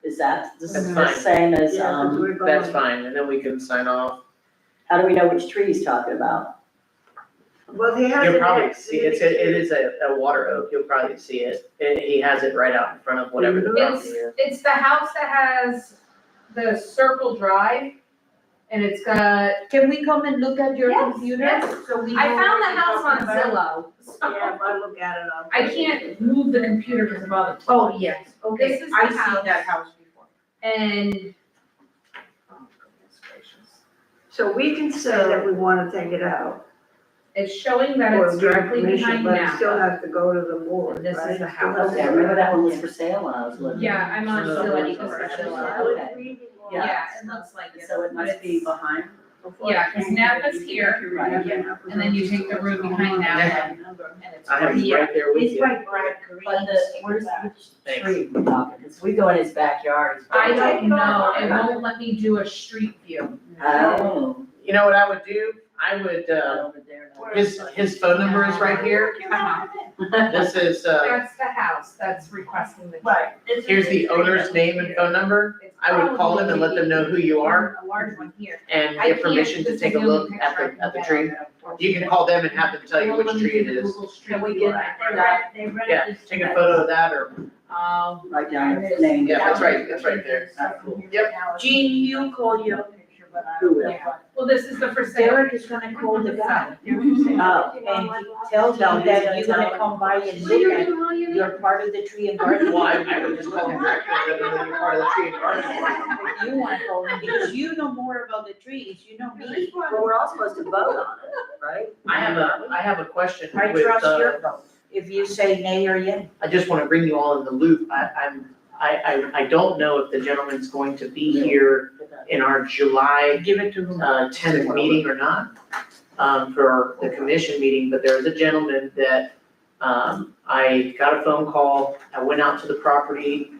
is that the That's fine. same as, Yeah, 'cause we're going. That's fine, and then we can sign off. how do we know which tree he's talking about? Well, he has You'll it. probably see, it is a water oak, you'll probably see it, he has it right out in front of whatever the property is. It's the house that has the circle drive and it's got, Can we come and look at your Yes, computer? yes. So we I know found what the you're house on talking about? Zillow. Yeah, if I look at it, I'll. I can't move the computer because of all the. Oh, yes, okay, This is the I see house. that house before. And, oh goodness gracious. So we can say that we wanna take it out. It's showing that or it's give directly permission, behind but it still Napa. has to go to the board, This is right? the It still house. has to Okay, go remember that one was to- for sale when I was looking? Yeah, I'm on So Zillow. it's for for Zillow. I was Okay. reading all Yeah. Yeah, it looks like it. So it but must be it's- behind? before Yeah, I 'cause came Napa's here. here, Right, yeah, and then you take the road behind Napa and it's. I have it Yeah. right there with It's you. by Brad Green. But where's which Thanks. tree we talking? Because we go in his backyard. I don't know, it won't let me do a street view. Oh. You know what I would do? I would, Over there. his phone number is right here. Uh-huh. This is, That's the house that's requesting the tree. Right. here's the owner's name and phone number. It's I would call them and let them know who you are A large one here. and I get can't- permission to this take is a the only look picture I at the can tree. get of it, You can call them and have them tell you Well, let which me tree it do is. Google Street Can we View get right that? They rented Yeah, this take a today. photo of that or, Write down the name. yeah, that's right there. Yep. Jean, you call your, Who will? Well, this is the for sale. Derek is gonna call the guy. Oh. And tell him that you're gonna come by and look at, You're you're part of the tree and garden. Well, I would just call them directly, let them know you're part of the tree and garden board. If you wanna call him, because you know more about the trees, you know me. Well, we're all supposed to vote on it, right? I have a question I with, trust your vote, if you say nay or yay. I just wanna bring you all in the loop. I don't know if the gentleman's going to be here in our July Give it to him. tenant meeting or not, for the commission meeting, but there is a gentleman that, I got a phone call, I went out to the property,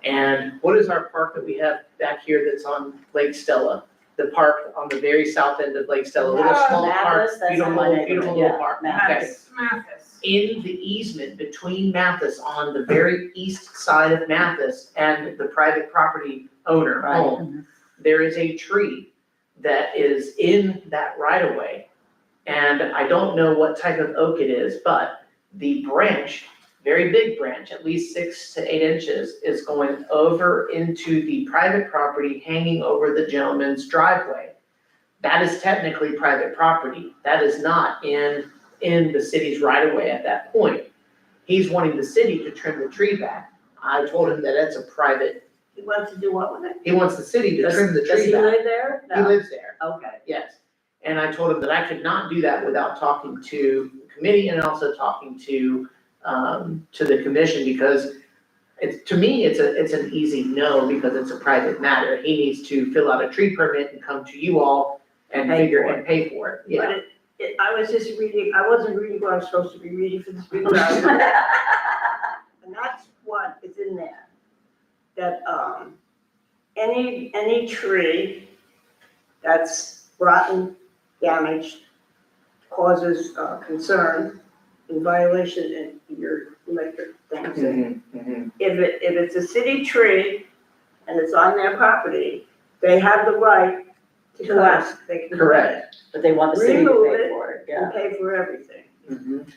and what is our park that we have back here that's on Lake Stella? The park on the very south end of Lake Stella, a little small park, Mathis, that's in my beautiful, beautiful neighborhood, little yeah, park. Mathis. Okay. Mathis. In the easement between Mathis, on the very east side of Mathis and the private property owner Right. home, there is a tree that is in that right of way. And I don't know what type of oak it is, but the branch, very big branch, at least 6 to 8 inches, is going over into the private property, hanging over the gentleman's driveway. That is technically private property. That is not in the city's right of way at that point. He's wanting the city to trim the tree back. I told him that it's a private, He wants to do what with it? he wants the city to Does trim the does tree he back. live there? He No. lives there, Okay. yes. And I told him that I could not do that without talking to the committee and also talking to the commission, because to me, it's an easy no, because it's a private matter. He needs to fill out a tree permit and come to you all and Pay for and pay for it, yeah. But I was just reading, I wasn't reading what I was supposed to be reading for this big crowd. And that's what is in there. That, any tree that's rotten, damaged, causes, concern in violation in your electric things. Mhm, mhm. If it's a city tree and it's on their property, they have the right to To cut it. ask. They can cut it Correct. But they want the city to Remove pay it. for it, and yeah. pay for everything. Mhm.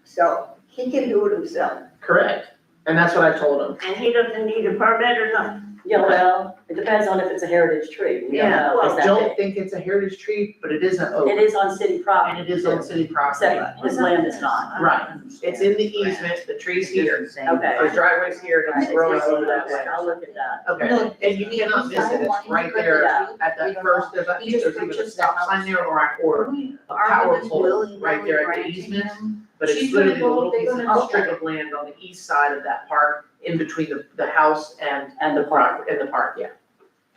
So he can do it himself. Correct, and that's what I told him. And he doesn't need a permit or nothing. Yeah, well, it depends on if it's a heritage tree. We don't Yeah, know, well, is that Don't big? think it's a heritage tree, but it is an It oak, is on city and property. it is on city property. Except his land is not. Right, it's in the easement, the tree's here, Okay. the driveway's here, and it's growing over that way. I'll look at that. Okay, No, and you cannot miss it, it's right there at that first, there's, I think there's even a stop sign there or a power pole right there at the easement. But it's She's gonna literally a go- little they're piece gonna of go- strip of land on the east side of that park, in between the house and the park, yeah.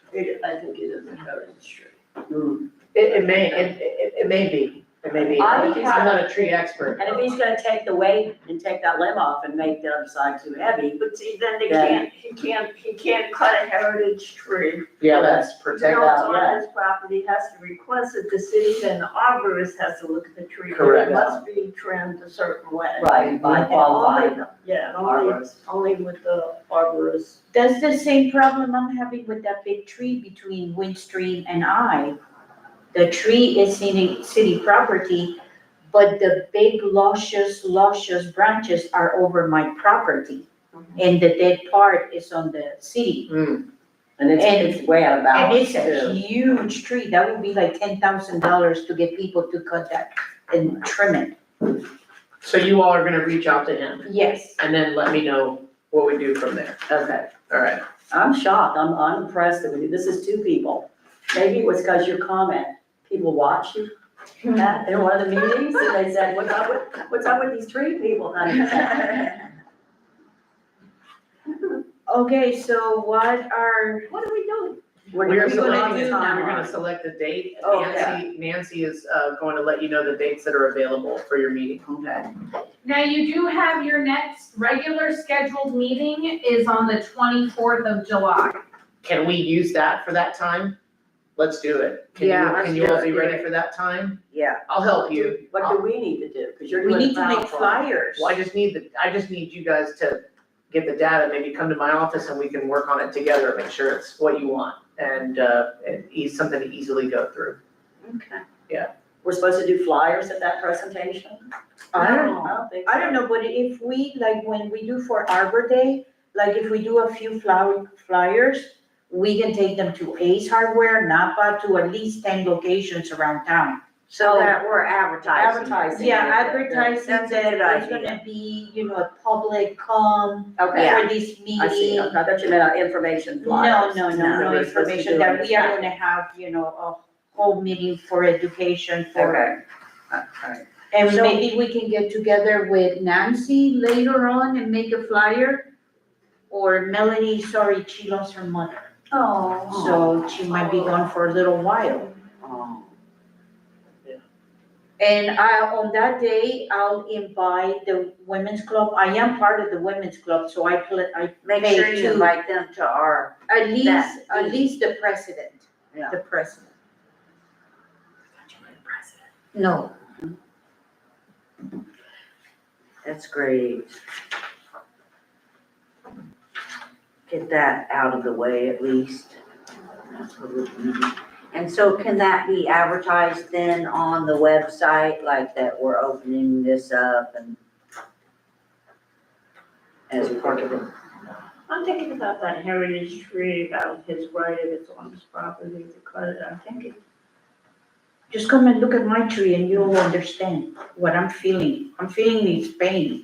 I think it is a heritage tree. It may be, I- I'm not a tree expert. And if he's gonna take the weight and take that limb off and make the other side too heavy, But see, then they Yeah. he can't cut a heritage tree. Yeah, that's No, protected, it's yeah. on his property, has to request it, the city, then the arborist has to look at the tree. Correct. It must be trimmed a certain way. right, by And qualified only- Yeah, only, arborist. only with the arborist. That's the same problem I'm having with that big tree between Windstream and I. The tree is city property, but the big luscious branches are over my property. And the dead part is on the city. Mm, And it's way out of And balance it's a too. huge tree, that would be like $10,000 to get people to cut that and trim it. so you all are gonna reach out to him, Yes. and then let me know what we do from there, Okay, alright? I'm shocked, I'm impressed that this is 2 people. Maybe it was because your comment, people watch you at in one of the meetings, and they said, what's up with these tree people, honey? Okay, so what are, What are we doing? We're gonna selecting, do now? we're gonna select a date, Oh, Nancy is, going to let you know the dates that are available for your meeting. Okay. Now, you do have your next regular scheduled meeting is on the 24th of July. Can we use that for that time? let's do it. Yeah, Can you all be ready for that time? Yeah, I'll help you. What do we need to do? Because you're We doing need to make PowerPoint. flyers. Well, I just need you guys to get the data, maybe come to my office and we can work on it together, and make sure it's what you want, and something to easily go through. okay. We're supposed to do flyers at that presentation? I don't I don't think so. I don't know, but if we, like, when we do for Arbor Day, like, if we do a few flyers, we can take them to Ace Hardware, Napa, to at least 10 locations around town. So that we're advertising. Advertising. Yeah, Yeah, advertising that's a that good there's idea. gonna be, you know, a public come Okay, for this I see, meeting. I thought you meant information No, flyers. no, no, No, no we're supposed to information do that it. we are gonna have, you know, a whole meeting for education for. Okay, alright. And So- maybe we can get together with Nancy later on and make a flyer. Or Melanie, sorry, she lost her mother, Oh. so she might be gone for a little while. Oh, And on that day, I'll invite the women's club. I am part of the women's club, so I make pay sure you to- invite them to our, at least, That at least the president. Yeah. The president. No, that's great. Get that out of the way at least. And so can that be advertised then on the website, like that we're opening this up and as part of it? I'm thinking about that heritage tree, about his right if it's on his property to cut it. I'm thinking, just come and look at my tree and you'll understand what I'm feeling. I'm feeling this pain.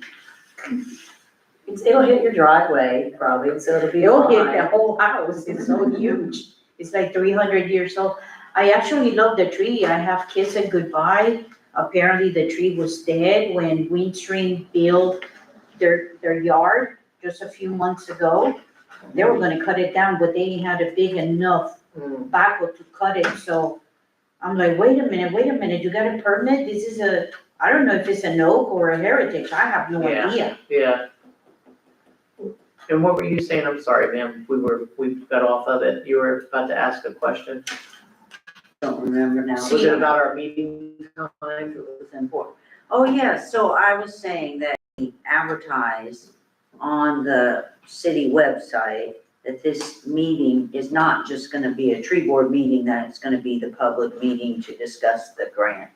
It'll hit your driveway probably, so it'll be It'll hit the fine. whole house, it's so huge. It's like 300 years old. I actually love the tree. I have kissed it goodbye. Apparently the tree was dead when Windstream built their yard just a few months ago. They were gonna cut it down, but they had a big enough backhoe to cut it, so I'm like, wait a minute, you got a permit? This is I don't know if it's an oak or a heritage, I have no Yeah. idea. Yeah. And what were you saying? I'm sorry, ma'am, we got off of it. You were about to ask a question. Don't remember now. Was it about our meeting time? It was important. Oh, yes, so I was saying that we advertise on the city website that this meeting is not just gonna be a tree board meeting, that it's gonna be the public meeting to discuss the grant.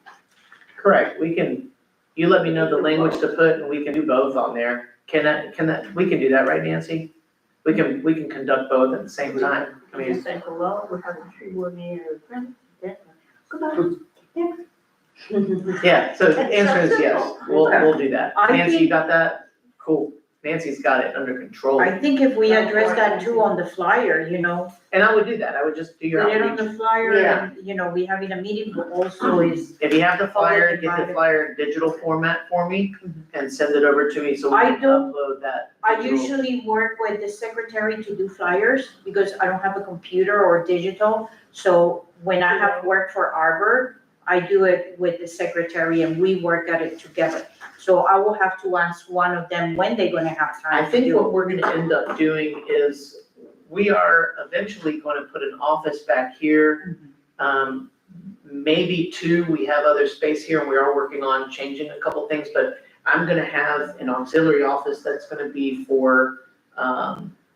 Correct, you let me know the language to put and we can do both on there. We can do that, right, Nancy? We can conduct both at the same time. I you mean, just say hello, we're having a tree board meeting, goodbye. yeah, so the answer is yes, we'll do that. I Nancy, you think- got that? Cool. Nancy's got it under control. I think if we address that too on the flyer, you know, And I would do that, I would just do your put it on outreach. the flyer Yeah. and, you know, we having a meeting, but also is, If you have the flyer, Public get the invited. flyer in digital format for me and send it over to me so we I can don't- upload that. I digital. usually work with the secretary to do flyers because I don't have a computer or digital. So when I have work for Arbor, I do it with the secretary and we work at it together. So I will have to ask one of them when they're gonna have I time to think do what it. we're gonna end up doing is, we are eventually gonna put an office back here. Maybe two, we have other space here and we are working on changing a couple things, but I'm gonna have an auxiliary office that's gonna be for,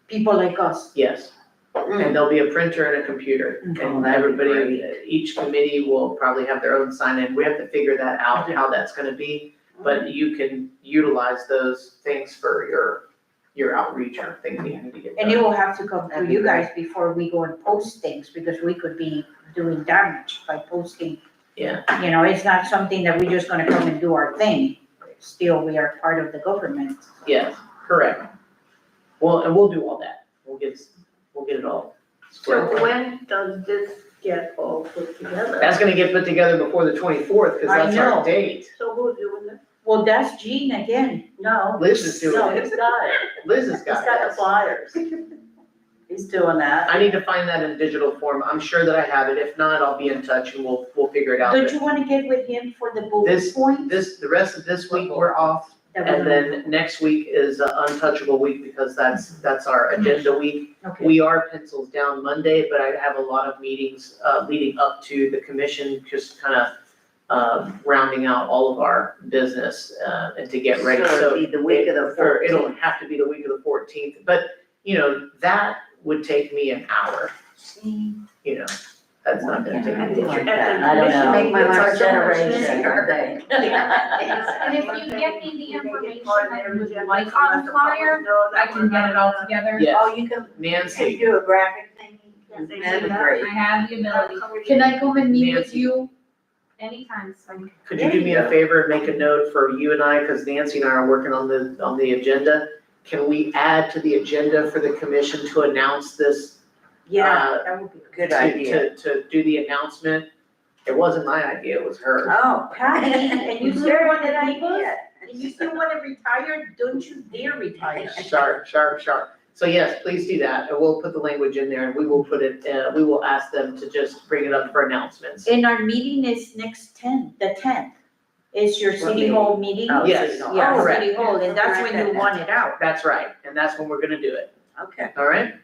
People like us. yes. And there'll be a printer and a computer, Okay. and That'd be everybody, each committee will probably have their own sign-in. We have to figure that out, how that's gonna be. But you can utilize those things for your outreach or things that you need to get And it done. will have to come through you guys before we go and post things because we could be doing damage by posting. Yeah. You know, it's not something that we're just gonna come and do our thing. Still, we are part of the government. Yes, correct. Well, and we'll do all that. We'll get it all squared So away. when does this get all put together? That's gonna get put together before the 24th, cause I that's our know. date. So who's doing it? Well, that's Jean again. No. Liz is doing No, it. he's got it. Liz has He's got got the it. flyers. He's doing that. I need to find that in digital form. I'm sure that I have it. If not, I'll be in touch and we'll figure it out. Don't you wanna get with him for the bullet This- point? The rest of this week, we're off. And then next week is Untouchable Week because that's our agenda week. Okay. We are pencils down Monday, but I have a lot of meetings, leading up to the commission, just kind of, rounding out all of our business, and to get ready, So it'd be the week of the or it'll 14th. have to be the week of the 14th, but, that would take me an hour, that's not gonna take me. Like that. I don't know. Make my It's our life generation, so I think. And if you get me the information that you would like on the flyer, I can get it all together. Yes, Oh, you can Nancy, do a graphic thing? That'd be great. I have the ability, Can I come and meet with Nancy. you? anytime, so. could you do me a favor and make a note for you and I, because Nancy and I are working on the agenda? Can we add to the agenda for the commission to announce this? Yeah, that would be Good to- idea. To do the announcement? It wasn't my idea, it was hers. Oh, Patty, and you still Very want good to people? idea. And you still want to retire? Don't you dare retire. Sharp. So yes, please do that, and we'll put the language in there, and we will put it, we will ask them to just bring it up for announcements. And our meeting is next the 10th. Is your city hall meeting? Oh, Yes, City Hall. Yeah, Oh, city hall, and that's when you want it out. That's right, and that's when we're gonna do it, Okay. all right?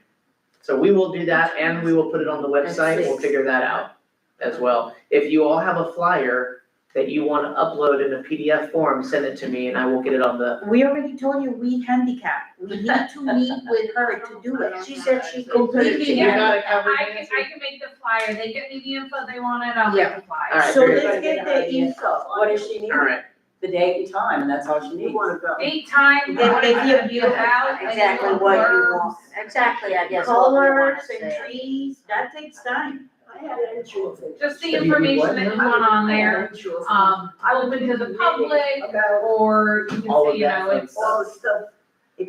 So we will do that, and we will put it on the website, we'll figure that out as well. If you all have a flyer that you wanna upload in a PDF form, send it to me, and I will get it on the, We already told you we handicap. We need to meet with her to do it. She said she You completely. got it covered, I Nancy? can make the flyer, they get me the info they wanted, I'll make Yeah. the flyer. All right, So very let's get the info. What does she need? all right, The date and time, and that's all she You needs. wanna go. Date, time, Then what they it's give gonna be you about, and Exactly then what you blurbs. want. Exactly, I guess what we wanna Colors and say. trees, that takes time. I had an insurance. Just the So you need information what that you now? want on I had there, an insurance. open to the public, About or you can All say, of you that know, fun it's stuff. all the stuff.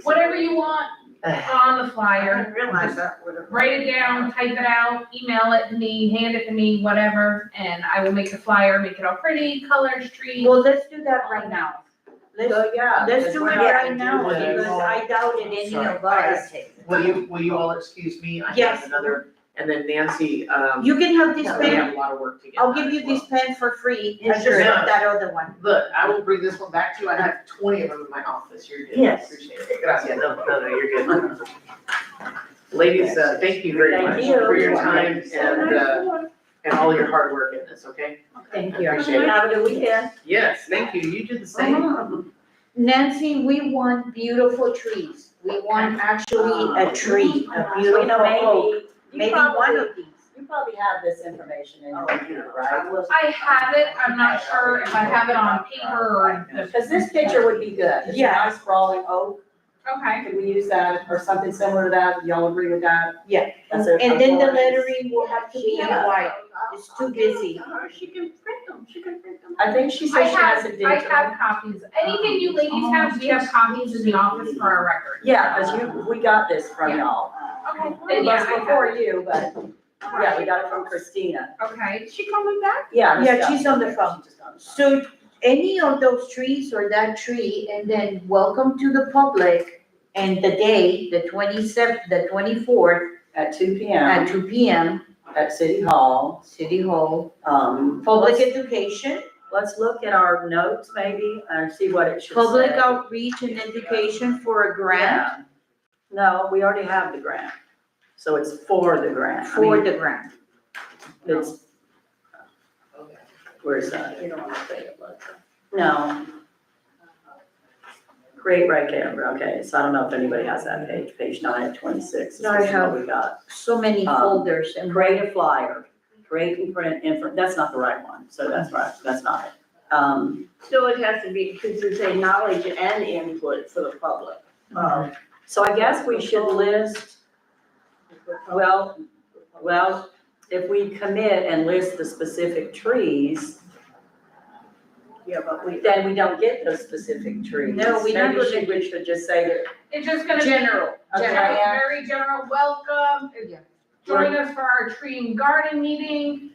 whatever you want on the I flyer. didn't realize that would have. Write it down, type it out, email it to me, hand it to me, whatever, and I will make the flyer, make it all pretty, colors, trees. Well, let's do that right now. Let's, So, yeah. let's because do we're it not right gonna now, do this. because I doubted any Sorry, of I gotta us. take it. will you all excuse me? I Yes. have another, and then Nancy, You can have this we have pen. a lot of work to get I'll done give you as well. this pen for free. I just Sure. want that other one. Look, I will bring this one back to you, I have 20 of them in my office, you're good. Yes. Appreciate it. Gracias, no, you're good. Ladies, thank you very Thank much you. for your time and all your hard work in this, okay? Thank I you. appreciate it. Have a good weekend. Yes, thank you, you do the same. Nancy, we want beautiful trees. We want actually a tree, a You beautiful know, oak. you Maybe one probably, of these. you probably have this information in your computer, right? I have it, I'm not sure if I have it on paper or the, Because this picture would be good. It's a Yeah. nice sprawling oak. okay. Could we use that or something similar to that? Y'all agree with that? Yeah. That's a- And then the a- lettering will have to be in white. It's too busy. She can print them, she can print them. I think she I said she has have, it I digital. have copies. Anything you ladies have, we have copies in the office for our records. Yeah, because we got this from y'all. Okay, It then yeah, was I have before it. you, but yeah, we got it from Christina. Okay, is she coming back? Yeah. this Yeah, stuff. she's on the phone. She's just on the phone. So any of those trees or that tree, and then welcome to the public, and the day, the 24th, At 2 at PM 2 PM, at City Hall. City Hall, let's- public education, Let's look at our notes maybe and see what it should say. public outreach and education for a grant, Yeah. No, we already have the grant. So it's for the grant. I for mean, the grant. It's, where's that? You don't wanna say it like that. No. Great right there, okay, so I don't know if anybody has that page 9 of 26. No, I This is what have. we got. So many folders and. Create a flyer, create and print that's not the right one, so that's right, that's not it. So it has to be, because it's a knowledge and input for the public. So I guess we should list, well, if we commit and list the specific trees, Yeah, but we. then we don't get those specific trees. No, we don't Maybe we should just say that, It's just gonna be. General, Okay. General, very general welcome. Yeah. Join us for our tree and garden meeting.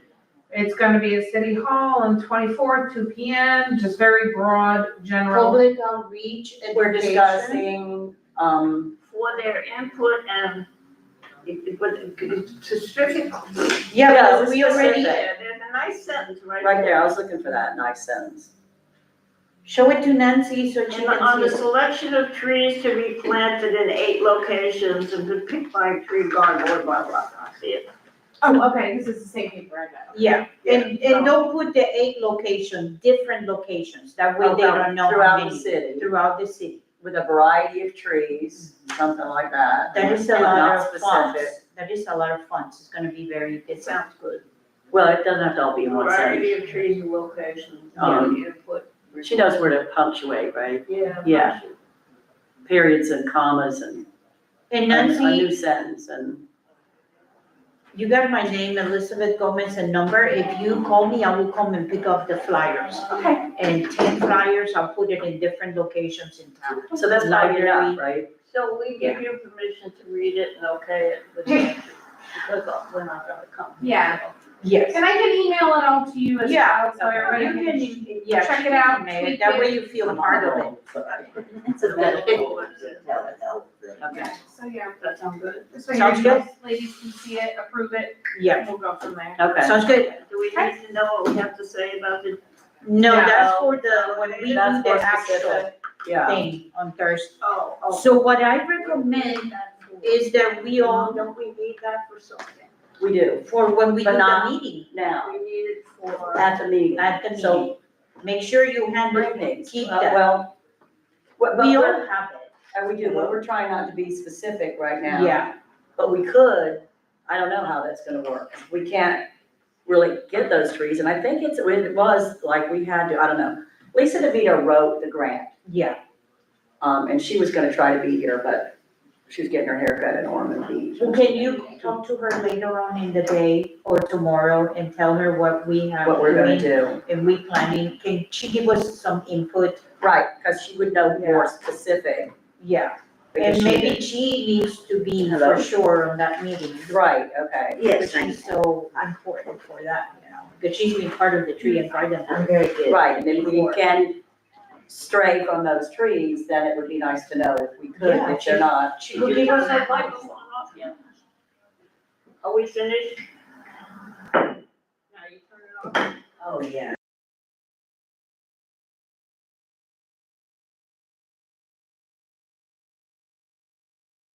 It's gonna be at City Hall on 24th, 2 PM, just very broad, general. public outreach, we're education. discussing, For their input and specific. Yeah, Yeah, but we already, specific. There's a nice sentence right right there. there, I was looking for that nice sentence. Show it to Nancy so she And on can the see it. selection of trees to be planted in 8 locations and to pick by tree guard board, blah, blah, blah, see it? Oh, okay, this is the same paper I got. Yeah, and don't put the 8 locations, different locations, that way they don't know how Throughout the many. city, Throughout the city. with a variety of trees, something like that. That is a Not lot of specific. funds, that is a lot of funds, it's gonna be very It busy. sounds good. Well, it doesn't have to all be in one sentence. Variety of trees and locations, Um, input. She knows where to punctuate, right? Yeah. Yeah. Periods and commas and And a Nancy, new sentence and, you got my name, Elizabeth Gomez, and number, if you call me, I will come and pick up the flyers. okay, And 10 flyers, I'll put it in different locations in town. so that's probably Library. enough, right? So we give you permission to read it and okay it, but because we're not gonna come. Yeah. Yes. And I can email it all to you as Yeah, well, so everybody You can. can, yeah. check it out, Maybe, tweak that it. way you feel part of it. It's a Okay. So, yeah, That sound good? this way Sounds you good. ladies can see it, approve it, Yeah, and we'll go from there. Okay. sounds good. Do we need to know what we have to say about the, No, Yeah. that's for the, when we do That's the more actual specific. Yeah, thing on Thursday. oh. So what I recommend is that we all, Don't we need that for something? we do, for when we But do not- the meeting, now, We need it for. at the meeting. at the meeting, So, make sure you handle, briefings, keep uh, that. well, what, We all but, have it. and we do, but we're trying not to be specific right now. Yeah, But we could, I don't know how that's gonna work. We can't really get those trees, and I think it was like we had to, I don't know. Lisa DeVito wrote the grant, yeah. and she was gonna try to be here, but she was getting her hair cut at Ormond Beach. Well, can you talk to her later on in the day or tomorrow and tell her what we have What we're gonna doing? do, And we planning, can she give us some input? right, because she would know more specific. Yeah, because and she maybe did- she needs to be Hello? for sure on that meeting. Right, okay. Yes, Which is so important for that, you know, because she's been part of the tree and garden. I'm very good. Right, and if we can stray from those trees, then it would be nice to know if we could, Yeah, if they're not. She will give us that a, microphone off yet? Are we finished? Now you turn it off. Oh, yeah.